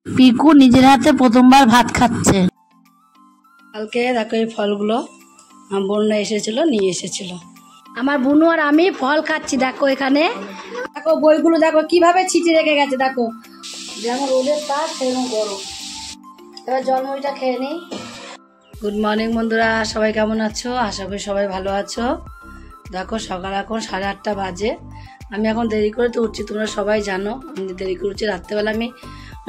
পিকু নিজের হাতে প্রথমবার ভাত খাচ্ছে। কালকে দেখো এই ফলগুলো আমার বোনরা এসেছিল, নিয়ে এসেছিল। আমার বুনু আর আমি ফল খাচ্ছি। দেখো এখানে দেখো বইগুলো দেখো কিভাবে ছিটিয়ে রেখে গেছে। দেখো যেমন রোদের তাপ সেরকম গরম। এবার জলমুড়িটা খেয়ে নিই। গুড মর্নিং বন্ধুরা, সবাই কেমন আছো? আশা করি সবাই ভালো আছো। দেখো সকাল এখন 8:30 বাজে। আমি এখন দেরি করে তো উঠছি, তোমরা সবাই জানো আমি দেরি করে উঠছি। রাত্রেবেলা আমি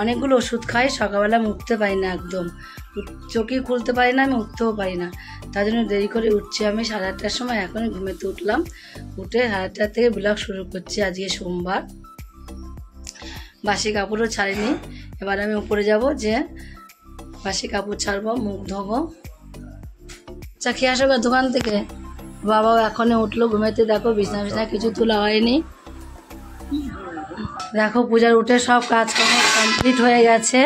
অনেকগুলো ওষুধ খাই, সকালবেলা আমি উঠতে পারি না, একদম চোখই খুলতে পারি না, আমি উঠতেও পারি না। তার জন্য দেরি করে উঠছি আমি 8:30টার সময়। এখনই ঘুমেতে উঠলাম, উঠে 8:30 থেকে ব্লগ শুরু করছি। আজকে সোমবার, বাসি কাপড়ও ছাড়িনি। এবার আমি উপরে যাব, যে বাসি কাপড় ছাড়বো, মুখ ধোবো, চা খেয়ে আসবো দোকান থেকে। বাবাও এখনই উঠলো ঘুমেতে। দেখো বিছনা বিছনা কিছু তোলা হয়নি। দেখো পূজার উঠে সব কাজকর্ম কমপ্লিট হয়ে গেছে।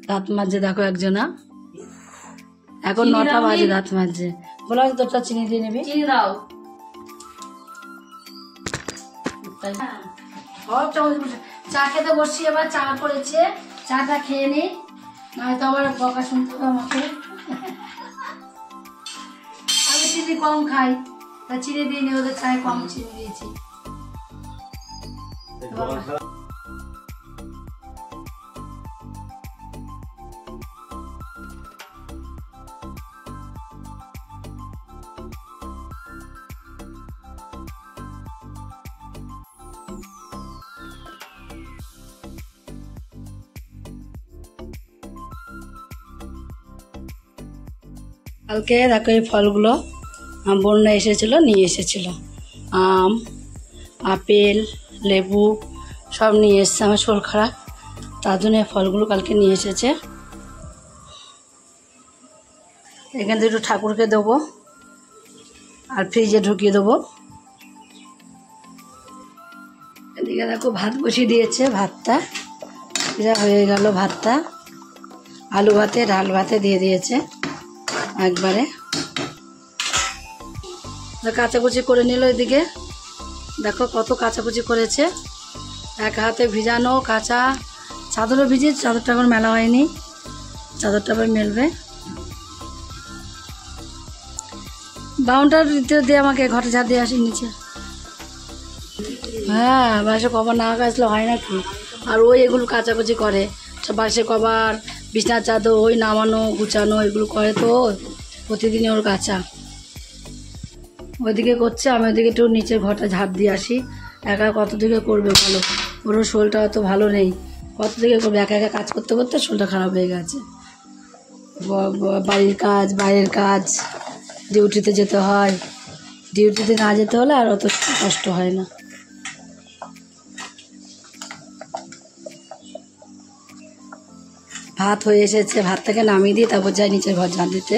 দাঁত মাজছে দেখো একজনা, এখন 9টা বাজে দাঁত মাজছে। বলো তোরটা চিনি দিয়ে নিবি, চিনি দাও। চা খেতে বসছি, এবার চা করেছে, চাটা খেয়ে নি, নয়তো আবার বকা শুনতে হবে আমাকে। আমি চিনি কম খাই, তা চিনি দিয়ে নি, ওদের চায় কম চিনি দিয়েছি। কালকে দেখো এই ফলগুলো আমার বোনরা এসেছিলো, নিয়ে এসেছিল। আম, আপেল, লেবু সব নিয়ে এসছে। আমার শরীর খারাপ, তার জন্য এই ফলগুলো কালকে নিয়ে এসেছে। এখান থেকে একটু ঠাকুরকে দেবো আর ফ্রিজে ঢুকিয়ে দেবো। এদিকে দেখো ভাত বসিয়ে দিয়েছে, ভাতটা যা হয়ে গেল। ভাতটা আলু ভাতে ডাল ভাতে দিয়ে দিয়েছে একবারে। কাচাকুচি করে নিল। এদিকে দেখো কত কাচাকুচি করেছে, এক হাতে ভিজানো কাঁচা। চাদরও ভিজে, চাদরটা এখন মেলা হয়নি, চাদরটা আবার মেলবে। বাউন্ডার দিয়ে আমাকে ঘরে ঝাড় দিয়ে আসি নিচে। হ্যাঁ, বাসে কভার না কাচলে হয় নাকি। আর ওই এগুলো কাচাকুচি করে, বাসে কভার, বিছনার চাদর, ওই নামানো গুছানো এগুলো করে তো প্রতিদিনই ওর কাঁচা। ওইদিকে করছে, আমি ওইদিকে একটু নিচের ঘরটা ঝাড় দিয়ে আসি। একা কত দিকে করবে বলো, ওরও শরীরটা অত ভালো নেই, কত দিকে করবে। একা একা কাজ করতে করতে শরীরটা খারাপ হয়ে গেছে। বাড়ির কাজ, বাইরের কাজ, ডিউটিতে যেতে হয়, ডিউটিতে না যেতে হলে আর অত কষ্ট হয় না। ভাত হয়ে এসেছে, ভাতটাকে নামিয়ে দিয়ে তারপর যাই নিচের ঘর ঝাড় দিতে।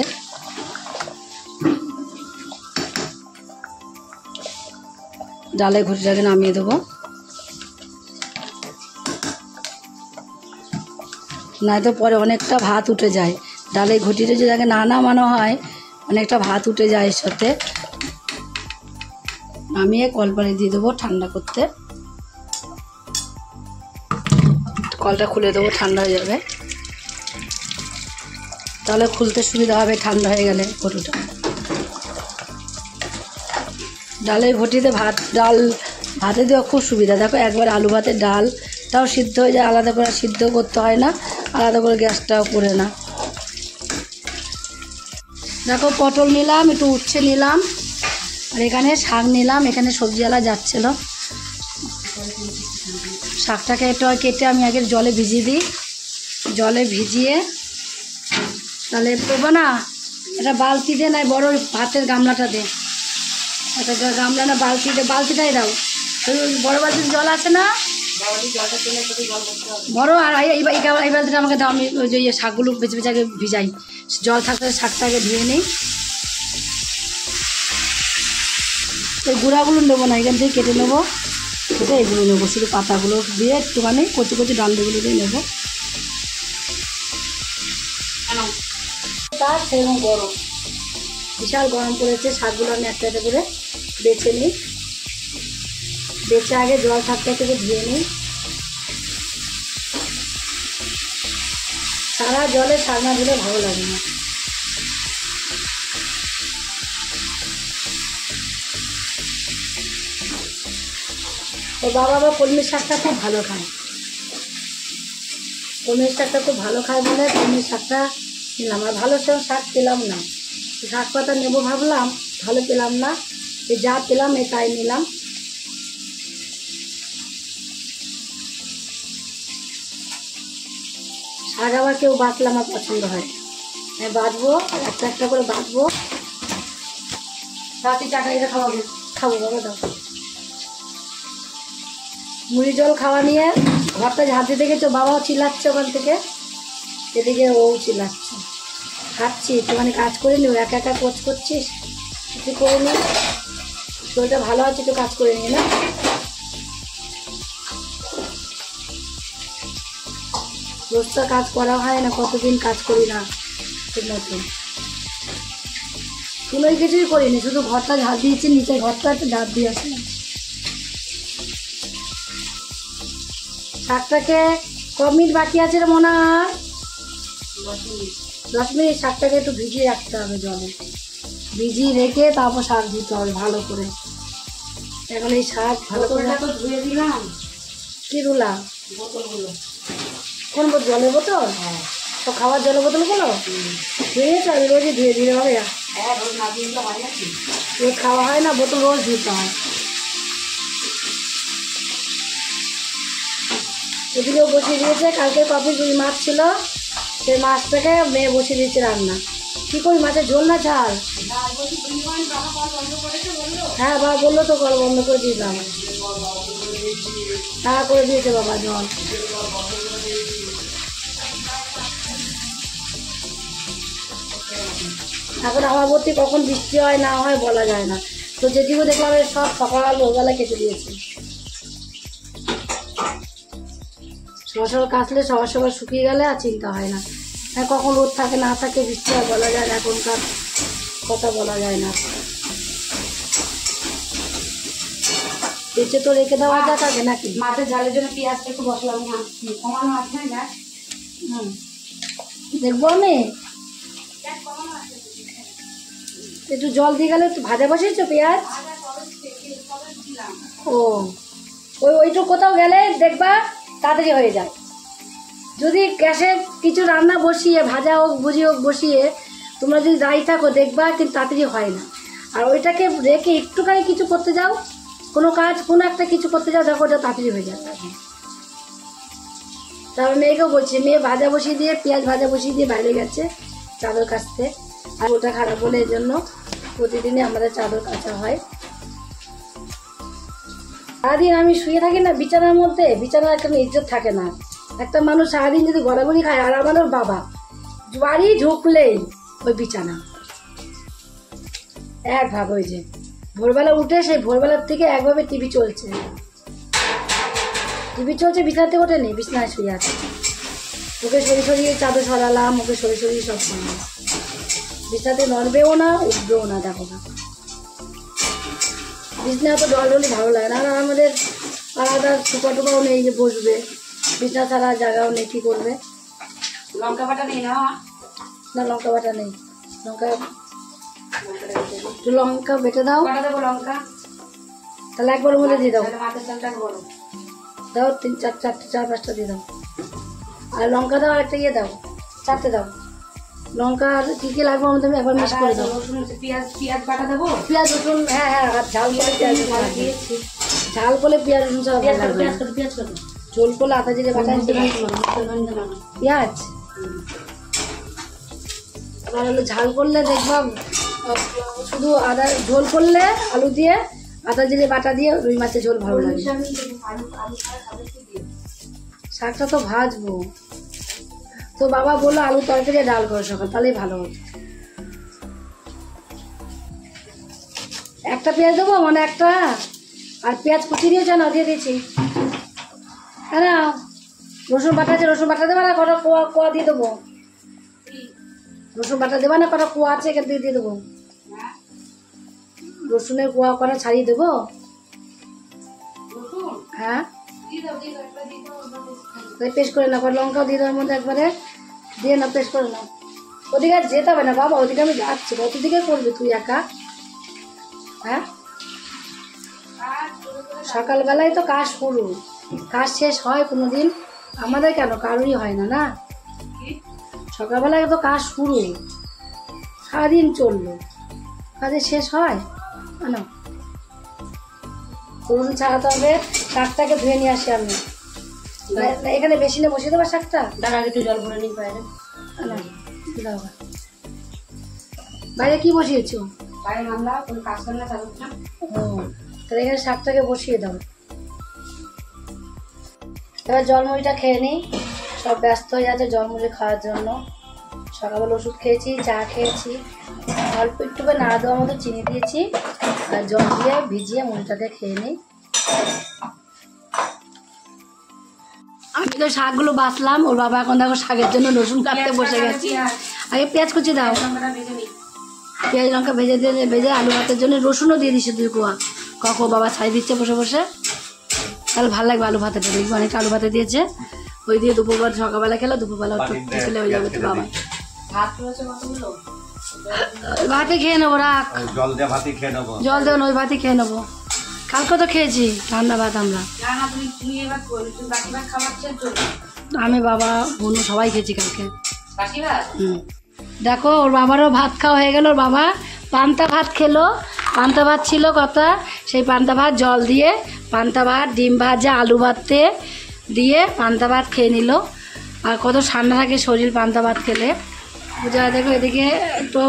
ডালের ঘুঁটিটাকে নামিয়ে দেবো, নয়তো পরে অনেকটা ভাত উঠে যায়। ডালের ঘুঁটিটা যদি আগে না নামানো হয়, অনেকটা ভাত উঠে যায় এর সাথে। নামিয়ে কলপারে দিয়ে দেবো ঠান্ডা করতে। কলটা খুলে দেবো, ঠান্ডা হয়ে যাবে, তাহলে খুলতে সুবিধা হবে ঠান্ডা হয়ে গেলে ঘুঁটিটা। ডালের ঘুঁটিতে ভাতে দেওয়া খুব সুবিধা। দেখো একবার আলু ভাতের ডালটাও সিদ্ধ হয়ে যায়, আলাদা করে সিদ্ধ করতে হয় না, আলাদা করে গ্যাসটাও করে না। দেখো পটল নিলাম, একটু উচ্ছে নিলাম, আর এখানে শাক নিলাম। এখানে সবজিওয়ালা যাচ্ছিলো, শাকটাকে একটু কেটে আমি আগে জলে ভিজিয়ে দিই। জলে ভিজিয়ে তাহলে করবো না, এটা বালতি দে, নাই বড় ভাতের গামলাটা দে, একটা গামলা না বালতি দে, বালতিটাই দাও। বড় বালতির জল আছে না, বড়। আর এই বালতিটা আমাকে দাও, আমি ওই যে শাকগুলো বেছে বেছে আগে ভিজাই। জল থাকতে শাকটা আগে ধুয়ে নিই। এই গুঁড়াগুলো নেবো না, এখান থেকে কেটে নেবো, কেটে এগুলো নেবো, শুধু পাতাগুলো দিয়ে একটুখানি কচি কচি ডালগুলো দিয়ে নেবো। তার সেরকম গরম বিশাল গরম পড়েছে। শাকগুলো আমি একটা একটা করে বেছে নিই, বেছে আগে জল থাকতে থেকে ধুয়ে নিই। সারা জলে শাক না ধুলে ভালো লাগে না। তো বাবা আবার কলমির শাকটা খুব ভালো খায়, কলমির শাকটা খুব ভালো খায় বলে কলমির শাকটা নিলাম। আর ভালো শাক পেলাম না, শাক পাতা নেবো ভাবলাম, ভালো পেলাম না, যা পেলাম তাই নিলাম। শাক আবার কেউ বাঁচলে আমার পছন্দ হয়, আমি বাঁচবো, একটা একটা করে বাঁচবো। রাতে চাটাইটা খাওয়াবো, খাবো বাবা দাও। মুড়ি জল খাওয়া নিয়ে ঘরটা ঝাঁপ দিতে গেছো, বাবাও চিল্লাচ্ছে ওখান থেকে, এদিকে ও চিল্লাচ্ছে। খাচ্ছি একটুখানি কাজ করে নি, একা একা কাজ করছিস, কিছু করে নি, শরীরটা ভালো আছে একটু কাজ করে নি না। রোজটা কাজ করা হয় না, কতদিন কাজ করি না ঠিক মতো। কোনোই কিছুই করিনি, শুধু ঘরটা ঝাঁপ দিয়েছি, নিচে ঘরটা একটু ঝাঁপ দিয়ে আসে। শাকটাকে ক মিনিট বাকি আছে রে মনে হয়? 10 মিনিট। শাকটাকে একটু ভিজিয়ে রাখতে হবে জলে, ভিজিয়ে রেখে তারপর শাক দিতে হবে ভালো করে। এখন এই শাক ভালো করে ধুয়ে দিলাম। কি ধুলাম? বোতলগুলো। কোন বোতল? জলের বোতল? হ্যাঁ। তো খাওয়ার জলের বোতলগুলো ধুয়েছ? আমি রোজই ধুয়ে দিলে হবে। হ্যাঁ, রোজ না দিলে হয় না, রোজ খাওয়া হয় না, বোতল রোজ ধুতে হয়। এদিকেও বসিয়ে দিয়েছে, কালকে কপির রুই মাছ ছিল, সেই মাছটাকে মেয়ে বসিয়ে দিয়েছে রান্না। কী করি, মাছের ঝোল না ঝাল? হ্যাঁ বাবা বললো তো, কল বন্ধ করে দিয়েছিলাম। হ্যাঁ করে দিয়েছে বাবা জল। এখন আমাবতী কখন বৃষ্টি হয় না হয় বলা যায় না, তো যেদিকে দেখলাম সব সকাল ভোরবেলা কেটে দিয়েছে। সকাল সকাল কাটলে সবার সবার শুকিয়ে গেলে আর চিন্তা হয় না। হ্যাঁ কখন রোদ থাকে না থাকে, বৃষ্টি হয় বলা যায় না, এখনকার কথা বলা যায় না। বেঁচে তো রেখে দেওয়া যাক আগে নাকি? মাছের ঝালের জন্য পেঁয়াজটা একটু বসলাম, কমানো আছে না? দেখবো আমি একটু জল দিয়ে গেলে। একটু ভাজা বসিয়েছো পেঁয়াজ? ও ওইটুকু কোথাও গেলে দেখবা তাড়াতাড়ি হয়ে যায়। যদি গ্যাসে কিছু রান্না বসিয়ে, ভাজা হোক ভুজি হোক বসিয়ে তোমরা যদি দাঁড়িয়ে থাকো দেখবা কিন্তু তাড়াতাড়ি হয় না। আর ওইটাকে রেখে একটুখানি কিছু করতে যাও, কোনো কাজ কোনো একটা কিছু করতে যাও, দেখো ওটা তাড়াতাড়ি হয়ে যায়। তারপর মেয়েকেও বলছি, মেয়ে ভাজা বসিয়ে দিয়ে, পেঁয়াজ ভাজা বসিয়ে দিয়ে বাইরে গেছে চাদর কাচতে। আর ওটা খারাপ বলে এই জন্য প্রতিদিনই আমাদের চাদর কাচা হয়। সারাদিন আমি শুয়ে থাকি না বিছানার মধ্যে, বিছানার একটা ইজ্জত থাকে না। একটা মানুষ সারাদিন যদি গড়াগড়ি খায়, আর আমাদের বাবা বাড়ি ঢুকলেই ওই বিছানা এক ভাব। ওই যে ভোরবেলা উঠে, সেই ভোরবেলার থেকে একভাবে টিভি চলছে, বিছানাতে ওঠে নেই, বিছানায় শুয়ে আছে। ওকে সরিয়ে সরিয়ে চাদর সরালাম, ওকে সরিয়ে সরিয়ে সব করলাম। বিছানাতে নড়বেও না, উঠবেও না, দেখো না। বিছনা তো ডলডলি ভালো লাগে না। আর আমাদের আলাদা টুকা টুকাও নেই যে বসবে, বিছনা ছাড়া জায়গাও নেই, কী করবে? লঙ্কা বাটা নেই না? না লঙ্কা বাটা নেই। লঙ্কা একটু লঙ্কা বেটে দাও। দেবো লঙ্কা? তাহলে একবার মধ্যে দিয়ে দাও। দাও 4-5টা দিয়ে দাও। আর লঙ্কা দাও, একটা ইয়ে দাও, 4টে দাও লঙ্কা। আর কী কী লাগবে আমাদের একবার মিক্স করে দাও। পেঁয়াজ বাটা দেবো? পেঁয়াজ রসুন, হ্যাঁ হ্যাঁ। আর ঝাল করলে পেঁয়াজ রসুন দিয়েছি, ঝাল করলে পেঁয়াজ রসুন ছাড়া ভালো লাগবে। পেঁয়াজ কত? ঝোল করলে আদা জিরে বাটা পেঁয়াজ। আর হলো ঝাল করলে দেখবা শুধু আদা, ঝোল করলে আলু দিয়ে আদা জিরে বাটা দিয়ে রুই মাছের ঝোল ভালো লাগে। শাকটা তো ভাজবো, তো বাবা বললো আলু তরকারি ডাল করো সকাল, তাহলেই ভালো হতো। একটা পেঁয়াজ দেবো মানে একটা, আর পেঁয়াজ কুচি দিয়েছে না, দিয়ে দিয়েছি। হ্যাঁ না রসুন বাটা আছে, রসুন বাটা দেবে না? কটা কোয়া দিয়ে দেবো? রসুন বাটা দেবে না? কটা কোয়া আছে, এখান থেকে দিয়ে দেবো। রসুনের কোয়া করা ছাড়িয়ে দেবো। হ্যাঁ পেস্ট করে না, লঙ্কাও দিয়ে দেওয়ার মধ্যে একবারে দিয়ে না, পেস্ট করে নাও। ওদিকে আর যেতে হবে না বাবা, ওদিকে আমি যাচ্ছি। কতদিকে করবি তুই একা? হ্যাঁ সকালবেলায় তো কাজ শুরু, কাজ শেষ হয় কোনোদিন? আমাদের কেন, কারোরই হয় না। না সকালবেলায় তো কাজ শুরু, সারাদিন চললো, কাজের শেষ হয় না। রসুন ছাড়াতে হবে। শাকটাকে ধুয়ে নিয়ে আসি আমি। এখানে বেশি না বসিয়ে দেবো শাকটা? তার আগে একটু জল ভরে নিই বাইরে। না বাইরে কি বসিয়েছো? বাইরে মামলা কোনো কাজ করে না চালু না। ও তাহলে এখানে শাকটাকে বসিয়ে দাও। এবার জলমুড়িটা খেয়ে নিই। সব ব্যস্ত হয়ে যাচ্ছে জলমুড়ি খাওয়ার জন্য। সকালবেলা ওষুধ খেয়েছি, চা খেয়েছি, অল্প একটু নাড়া দেওয়ার মতো চিনি দিয়েছি, আর জল দিয়ে ভিজিয়ে মুড়িটাকে খেয়ে নিই। আমি তো শাকগুলো বাছলাম, ওর বাবা এখন দেখো শাকের জন্য রসুন কাটতে বসে গেছি। আগে পেঁয়াজ কুচি দাও, পেঁয়াজ লঙ্কা ভেজে আলু ভাতের জন্য রসুনও দিয়ে দিচ্ছে 2 কোয়া। কাকু বাবা ছাই দিচ্ছে বসে বসে, তাহলে ভালো লাগবে আলু ভাতেটা। দেখবি অনেকটা আলু ভাতে দিয়েছে, ওই দিয়ে দুপুরবেলা সকালবেলা খেলো, দুপুরবেলা খেলে হয়ে যাবে তো বাবা। ভাতে খেয়ে নেবো, রাখ জল দেবো না, ওই ভাতই খেয়ে নেবো। কালকে তো খেয়েছি ঠান্ডা ভাত আমরা। আমি বাবা বোন সবাই খেয়েছি কালকে। দেখো ওর বাবারও ভাত খাওয়া হয়ে গেল। ওর বাবা পান্তা ভাত খেলো, পান্তা ভাত ছিল কথা, সেই পান্তা ভাত জল দিয়ে পান্তা ভাত, ডিম ভাজা, আলু ভাতে দিয়ে পান্তা ভাত খেয়ে নিল। আর কত ঠান্ডা থাকে শরীর পান্তা ভাত খেলে। পূজা দেখো এদিকে একটু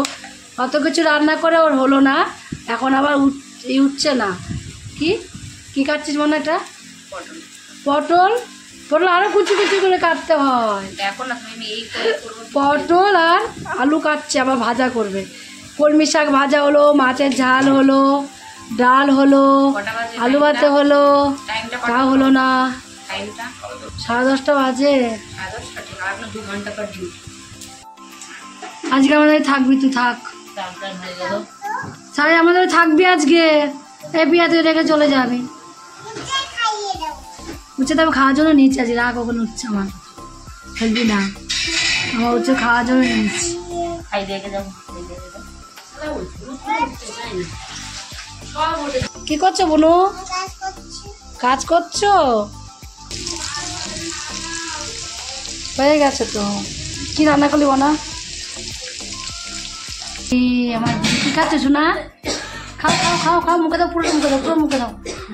অত কিছু রান্না করে ওর হলো না, এখন আবার উঠছে না। কি কি কাটছিস মনে? এটা পটল। পটল আরো কুচি কুচি করে কাটতে হয়। পটল আর আলু কাটছে, আবার ভাজা করবে। কলমি শাক ভাজা হলো, মাছের ঝাল হলো, ডাল হলো, আলু ভাতে হলো, তা হলো না। 10:30 বাজে। আজকে আমাদের থাকবি, তুই থাক। সারে আমাদের থাকবি আজকে। এই বিয়া তুই রেখে চলে যাবি। উচ্ছে তো আমি খাওয়ার জন্য নিচ্ছি আজকে, রাগ ওখানে উঠছে আমার, খেলবি না। আমার উচ্ছে খাওয়ার জন্য নিচ্ছি। কি করছো বোনু? কাজ করছো? হয়ে গেছে তো। কি রান্না করলি বোনা? আমার কি খাচ্ছ শোনা? খাও খাও খাও খাও, মুখে দাও, পুরো মুখে দাও, পুরো মুখে দাও।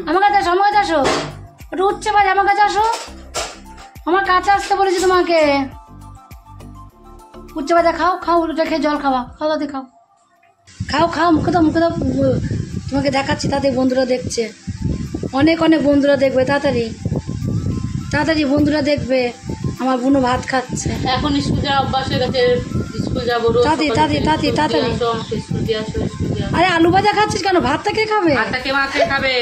আমার কাছে আসো, আমার কাছে আসো, একটু উঠছে বাজে, আমার কাছে আসো। আমার কাছে আসতে বলেছি তোমাকে। উঠছে বাজে, খাও খাও, ওটা খেয়ে জল খাওয়া, খাও তাতে খাও, খাও খাও, মুখে দাও, মুখে দাও। তোমাকে দেখাচ্ছি, তাতে বন্ধুরা দেখছে, অনেক অনেক বন্ধুরা দেখবে। তাড়াতাড়ি তাড়াতাড়ি বন্ধুরা দেখবে আমার বোনু ভাত খাচ্ছে। এখন স্কুল যাওয়ার অভ্যাস হয়ে গেছে, স্কুল যাবো তাড়াতাড়ি তাড়াতাড়ি তাড়াতাড়ি। আরে আলু ভাজা খাচ্ছিস কেন? ভাতটা কে খাবে? মা কে খাবে?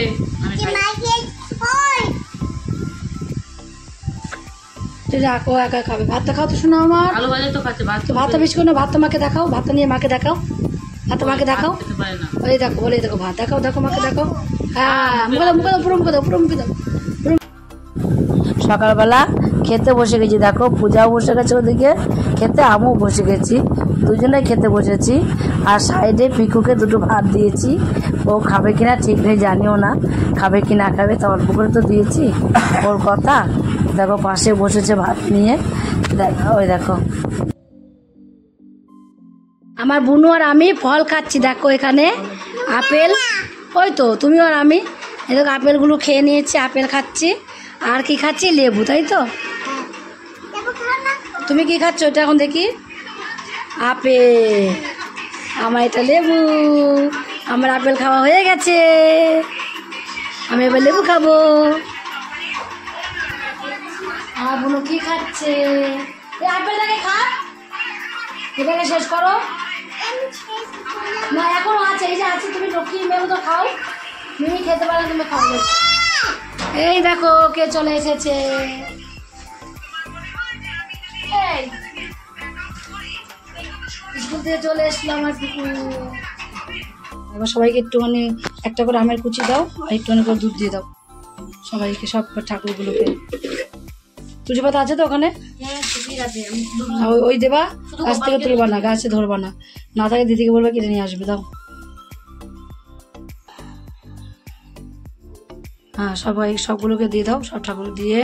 রাখো, একা খাবে। ভাতটা খাও তো শোনো আমার। আলু ভাজা তো খাচ্ছে, ভাতটা বেশি করে না। ভাতটা মাকে দেখাও, ভাতটা নিয়ে মাকে দেখাও, ভাতটা মাকে দেখাও। ওই দেখো, বলে দেখো ভাত দেখাও, দেখো মাকে দেখাও। হ্যাঁ মুখে দাও, মুখে দাও, পুরো মুখে দাও, পুরো মুখে দাও। সকালবেলা খেতে বসে গেছি, দেখো পূজাও বসে গেছে ওদিকে খেতে, আমিও বসে গেছি, দুজনে খেতে বসেছি। আর সাইডে পিকুকে 2টো ভাত দিয়েছি। ও খাবে কিনা ঠিক নেই, জানিও না খাবে কি না খাবে, তা অল্প করে তো দিয়েছি, ওর কথা। দেখো পাশে বসেছে ভাত নিয়ে, ওই দেখো আমার বুনু আর আমি ফল খাচ্ছি। দেখো এখানে আপেল, ওই তো তুমি আর আমি এরকম আপেলগুলো খেয়ে নিয়েছি, আপেল খাচ্ছি। আর কি খাচ্ছি? লেবু, তাই তো? তুমি কি খাচ্ছ? এটা এখন দেখি। আপেল, আমার এটা লেবু। আমার আপেল খাওয়া হয়ে গেছে, আমি এবার লেবু খাবো। আমার বোনু কি খাচ্ছে? এই আপেলটাকে খা, এটাকে শেষ করো না, এখনো আছে, এই যে আছে। তুমি লক্ষ্মী মেবু তো খাও, মিমি খেতে পারলে তুমি খাও। এই দেখো কে চলে এসেছে। স্কুল থেকে চলে এসলো আমার পিকু। এবার সবাইকে একটুখানি একটা করে আমের কুচি দাও আর একটুখানি করে দুধ দিয়ে দাও সবাইকে, সব ঠাকুরগুলোকে। তুলসী পাতা আছে তো ওখানে? ওই দেবা, গাছ থেকে তুলবা না, গাছে ধরবা না, না থাকে দিদিকে বলবে কিনে নিয়ে আসবে। দাও। হ্যাঁ সবাই সবগুলোকে দিয়ে দাও, সব ঠাকুর দিয়ে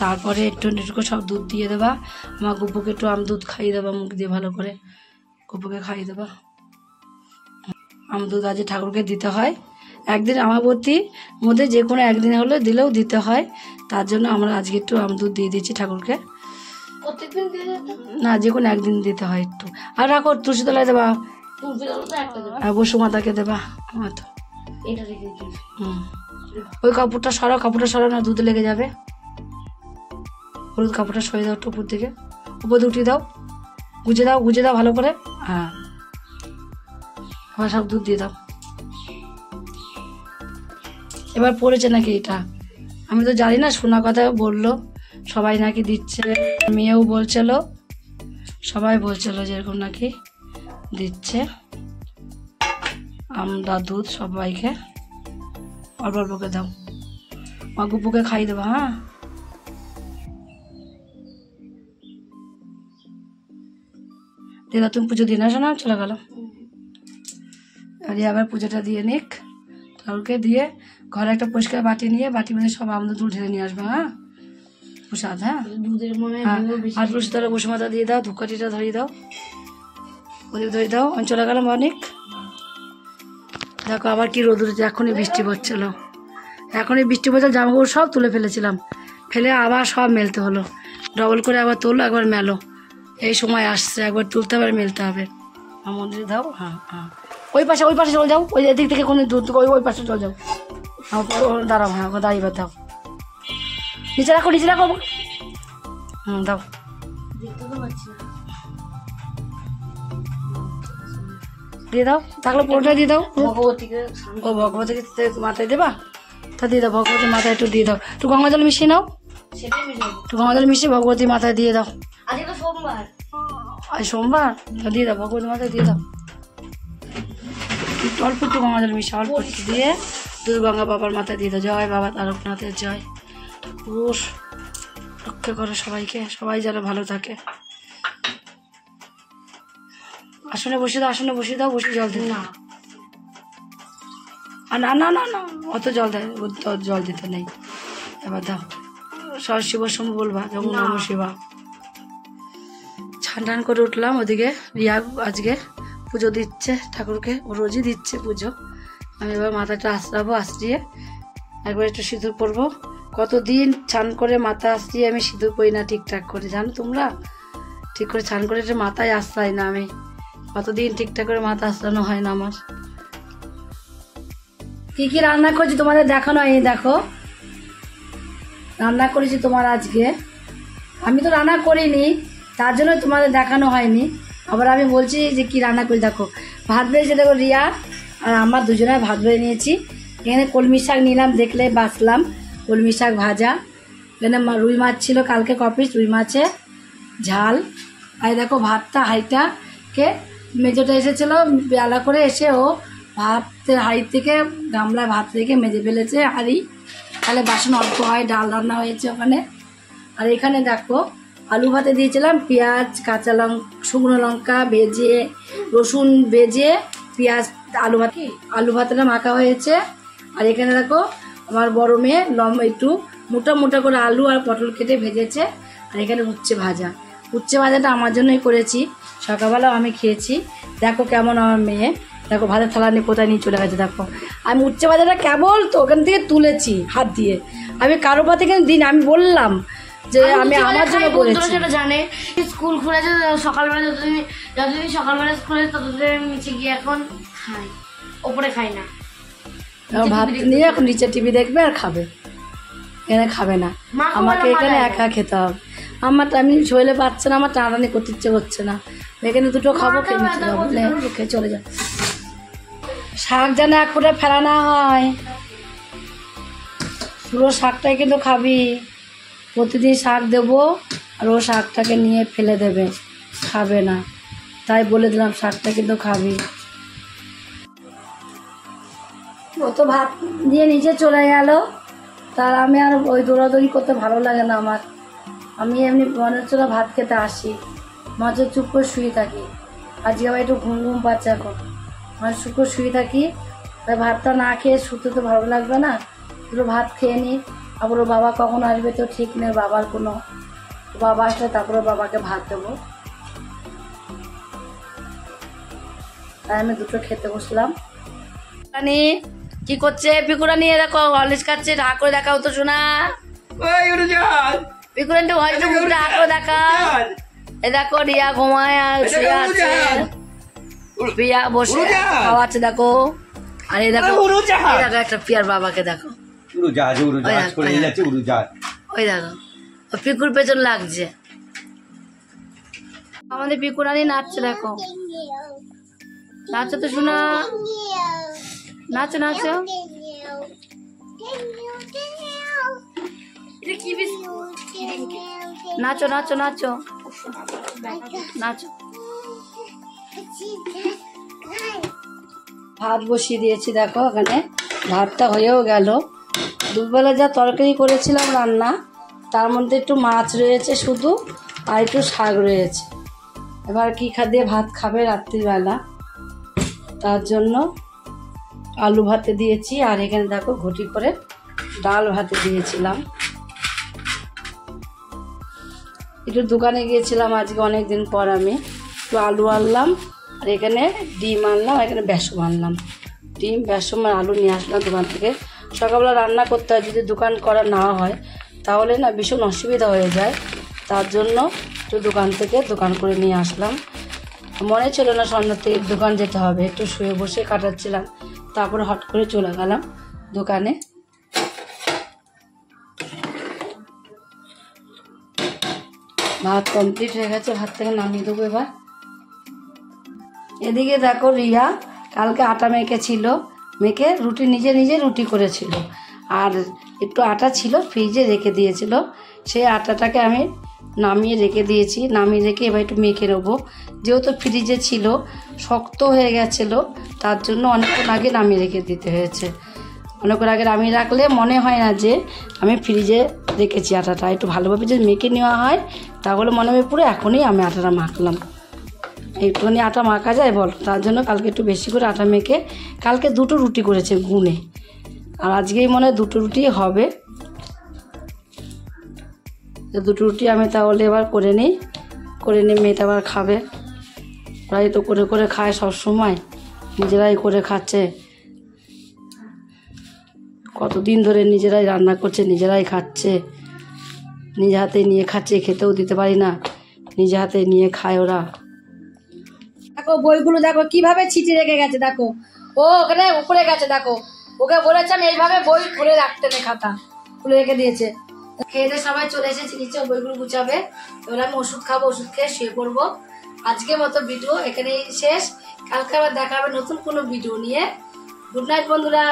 তারপরে একটু একটু করে সব দুধ দিয়ে দেবা। আমার গুপুকে একটু আম দুধ খাইয়ে দেবা মুখ দিয়ে ভালো করে, গুপুকে খাইয়ে দেবা। আম দুধ আজ ঠাকুরকে দিতে হয় একদিন, আমাবতীর মধ্যে যে কোনো একদিন হলে দিলেও দিতে হয়, তার জন্য আমরা আজকে একটু আম দুধ দিয়ে দিচ্ছি ঠাকুরকে। না, যে কোনো একদিন দিতে হয় একটু। আর রাখো, তুলসী তলায় দেবা, বসু মাতাকে দেবা। আমার তো ওই কাপড়টা সরাও না, দুধ লেগে যাবে। হলুদ কাপড়টা সরিয়ে দাও একটু উপর দিকে, উপর দিয়ে উঠিয়ে দাও, গুজে দাও ভালো করে। হ্যাঁ আবার সব দুধ দিয়ে দাও। এবার পড়েছে নাকি এটা আমি তো জানি না, শোনা কথা বললো সবাই নাকি দিচ্ছে, মেয়েও বলছিল, সবাই বলছিল যেরকম নাকি দিচ্ছে আমরা দুধ সবাইকে, অল্প অল্পকে দাও। মা গুপুকে খাইয়ে দেবা। হ্যাঁ দিদা তুমি পুজো দিয়ে না, শোনা চলে গেল। আর আবার পুজোটা দিয়ে নিক ঠাকুরকে, দিয়ে ঘরে একটা পরিষ্কার বাটি নিয়ে বাটির মধ্যে সব আমাদের দুধ ঢেলে নিয়ে আসবে। হ্যাঁ প্রসাদ। হ্যাঁ আর তুলসী তলায় বসু মাতা দিয়ে দাও, ধূপকাঠিটা ধরিয়ে দাও, ওদিকে ধরিয়ে দাও। আমি চলে গেলাম অনেক। দেখো আবার কি রোদ উঠেছে, এখনই বৃষ্টি পড়ছিল, জামাকাপড় সব তুলে ফেলেছিলাম, ফেলে আবার সব মেলতে হলো, ডবল করে আবার তোলো একবার মেলো, এই সময় আসছে, একবার তুলতে আবার মেলতে হবে। আমার মন্দিরে দাও। হ্যাঁ হ্যাঁ ওই পাশে চলে যাও, ওই দিক থেকে কোনো দূর থেকে ওই পাশে চলে যাও। দাঁড়াও। হ্যাঁ দাঁড়িয়ে দাও, নিচে রাখো দাও। দিয়ে দাও, থাকলে পুরোটা দিয়ে দাও। ও ভগবতীকে মাথায় দেবা, তা দিয়ে দাও, ভগবতীর মাথায় একটু দিয়ে দাও, একটু গঙ্গা জল মিশিয়ে নাও, একটু গঙ্গা জল মিশিয়ে ভগবতীর মাথায় দিয়ে দাও। আজ সোমবার দিয়ে দাও, ভগবতীর মাথায় দিয়ে দাও, অল্প একটু গঙ্গা জল মিশিয়ে অল্প একটু দিয়ে দুধ গঙ্গা বাবার মাথায় দিয়ে দাও। জয় বাবা তারকনাথের জয়, পুরুষ রক্ষা করো সবাইকে, সবাই যেন ভালো থাকে। আসনে বসে দাও, বসে জল দিন না, না না না না অত জল দেয়, জল দিতে নেই। এবার দাও, সর শিব সম বলবা, যেমন নম শিবা। ছান করে উঠলাম, ওদিকে রিয়া আজকে পুজো দিচ্ছে ঠাকুরকে, ও রোজই দিচ্ছে পুজো। আমি এবার মাথাটা আশ্রাবো, আশ্রিয়ে একবার একটু সিঁদুর পরবো। কতদিন ছান করে মাথা আশ্রিয়ে আমি সিঁদুর পরি না ঠিকঠাক করে, জানো তোমরা, ঠিক করে ছান করে মাথায় আশ্রাই না আমি, কতদিন ঠিকঠাক করে মাথা আশ্রানো হয় না আমার। কি কি রান্না করছি তোমাদের দেখানো হয়নি, দেখো রান্না করেছি তোমার আজকে, আমি তো রান্না করিনি তার জন্য তোমাদের দেখানো হয়নি। আবার আমি বলছি যে কি রান্না করি, দেখো ভাত বেড়েছে, দেখো রিয়া আর আমার দুজনে ভাত বেড়ে নিয়েছি। এখানে কলমি শাক নিলাম, দেখলে বাছলাম, কলমি শাক ভাজা, এখানে রুই মাছ ছিল কালকে কপিস, রুই মাছে ঝাল। আর দেখো ভাতটা হাঁড়িটাকে মেজোটা এসেছিল বেলা করে, এসে ও ভাতের হাঁড়ি থেকে গামলায় ভাত রেখে মেজে ফেলেছে হাঁড়ি, তাহলে বাসন অল্প হয়, ডাল রান্না হয়েছে ওখানে। আর এখানে দেখো আলু ভাতে দিয়েছিলাম পেঁয়াজ কাঁচা শুকনো লঙ্কা ভেজে, রসুন ভেজে, পেঁয়াজ আলু ভাতটা মাখা হয়েছে। আর এখানে দেখো আমার বড় মেয়ে একটু মোটা মোটা করে আলু আর পটল কেটে ভেজেছে। আর এখানে উচ্ছে ভাজাটা আমার জন্যই করেছি, সকালবেলাও আমি খেয়েছি। দেখো কেমন আমার মেয়ে, দেখো ভাতের থালা নিয়ে কোথায় নিয়ে চলে গেছে। দেখো আমি উচ্ছে ভাজাটা কেবল তো ওখান থেকে তুলেছি হাত দিয়ে, আমি কারো পাতে কিন্তু দিন, আমি বললাম যে আমি আমার জন্য করেছি। সেটা জানে স্কুল খুলেছে সকালবেলা, যতদিন সকালবেলা স্কুলে ততদিন নিচে গিয়ে এখন খাই, ওপরে খাই না। ভাত নিয়ে এখন নিচে টিভি দেখবে আর খাবে, এখানে খাবে না, আমাকে এখানে একা খেতে হবে। আমি শরীরে পাচ্ছে না, আমার টানাটানি করতে ইচ্ছে করছে না, এখানে দুটো খাবো, খেয়ে নিচে যাবো, খেয়ে চলে যাও। শাক যেন এক ফোঁটা ফেলা না হয়, পুরো শাকটাই কিন্তু খাবি, প্রতিদিন শাক দেবো আর ও শাকটাকে নিয়ে ফেলে দেবে, খাবে না, তাই বলে দিলাম শাকটা কিন্তু খাবি। ও তো ভাত দিয়ে নিচে চলে গেল, তার আমি আর ওই দৌড়াদৌড়ি করতে ভালো লাগে না আমার। আমি এমনি মনে হচ্ছিল ভাত খেতে আসি, মাঝে চুপ করে শুয়ে থাকি। আজকে আবার একটু ঘুম ঘুম পাচ্ছে এখন, মানে চুপ করে শুয়ে থাকি। তাই ভাতটা না খেয়ে শুতে তো ভালো লাগবে না, একটু ভাত খেয়ে নিই। আবার ওর বাবা কখন আসবে তো ঠিক নেই, বাবার কোনো, বাবা আসলে তারপরে বাবাকে ভাত দেবো। তাই আমি দুটো খেতে বসলাম। কি করছে পিকুরা নিয়ে দেখো, হরলিক্স খাচ্ছে, ঢা করে দেখাও তো শোনা। পিকুরান তো হয়তো মুখটা হা করে দেখা। এ দেখো রিয়া ঘুমায় আর শুয়ে আছে, প্রিয়া বসে খাওয়াচ্ছে দেখো। আর এই দেখো একটা পিয়ার বাবাকে দেখো, ওই দেখো পিকুর পেছন লাগছে। আমাদের পিকুরানি নাচছে দেখো, নাচো তো শোনা, নাচো নাচো। নাচো নাচো নাচো নাচো। ভাত বসিয়ে দিয়েছি দেখো, ওখানে ভাতটা হয়েও গেল। দুবেলা যা তরকারি করেছিলাম রান্না, তার মধ্যে একটু মাছ রয়েছে শুধু, আর একটু শাক রয়েছে। এবার কী দিয়ে ভাত খাবে রাত্রিবেলা, তার জন্য আলু ভাতে দিয়েছি। আর এখানে দেখো ঘটি করে ডাল ভাতে দিয়েছিলাম। একটু দোকানে গিয়েছিলাম আজকে অনেক দিন পর, আমি একটু আলু আনলাম, আর এখানে ডিম আনলাম, এখানে বেসম আনলাম। ডিম বেসম আর আলু নিয়ে আসলাম দোকান থেকে। সকালবেলা রান্না করতে হয়, যদি দোকান করা না হয় তাহলে না ভীষণ অসুবিধা হয়ে যায়। তার জন্য একটু দোকান থেকে দোকান করে নিয়ে আসলাম। মনে ছিল না সন্ধ্যা থেকে দোকান যেতে হবে, একটু শুয়ে বসে কাটাচ্ছিলাম, তারপরে হট করে চলে গেলাম দোকানে। ভাত কমপ্লিট হয়ে গেছে, ভাত থেকে নামিয়ে দেবো এবার। এদিকে দেখো রিয়া কালকে আটা মেখেছিল, মেখে রুটি নিজে নিজে রুটি করেছিল, আর একটু আটা ছিল ফ্রিজে রেখে দিয়েছিল, সেই আটাটাকে আমি নামিয়ে রেখে দিয়েছি। নামিয়ে রেখে এবার একটু মেখে নেবো, যেহেতু ফ্রিজে ছিল শক্ত হয়ে গেছিলো, তার জন্য অনেকক্ষণ আগে নামিয়ে রেখে দিতে হয়েছে। অনেকক্ষণ আগে নামিয়ে রাখলে মনে হয় না যে আমি ফ্রিজে রেখেছি আটাটা। একটু ভালোভাবে যদি মেখে নেওয়া হয় তাহলে মনে হবে পুরো এখনই আমি আটাটা মাখলাম। একটুখানি আটা মাখা যায় বল, তার জন্য কালকে একটু বেশি করে আটা মেখে, কালকে দুটো রুটি করেছে গুনে, আর আজকেই মনে হয় দুটো রুটি হবে। দুটো রুটি আমি তাহলে এবার করে নিই, করে নিয়ে মেয়েটা আবার খাবে। ওরাই তো করে করে খায় সব সময়, নিজেরাই করে খাচ্ছে, কতদিন ধরে নিজেরাই রান্না করছে, নিজেরাই খাচ্ছে, নিজে হাতে নিয়ে খাচ্ছে, খেতেও দিতে পারি না, নিজে হাতে নিয়ে খায় ওরা। দেখো বইগুলো দেখো কিভাবে ছিটিয়ে রেখে গেছে, দেখো ও ওখানে উপরে গেছে, দেখো ওকে বলেছিলাম এইভাবে বই খুলে রাখতে নেই, খাতা খুলে রেখে দিয়েছে। খেয়ে দিয়ে সবাই চলে এসেছে নিচে, বইগুলো গুছাবে। এবার আমি ওষুধ খাবো, ওষুধ খেয়ে শুয়ে পড়বো। আজকের মতো ভিডিও এখানেই শেষ, কালকে আবার দেখা হবে নতুন কোনো ভিডিও নিয়ে। গুড নাইট বন্ধুরা।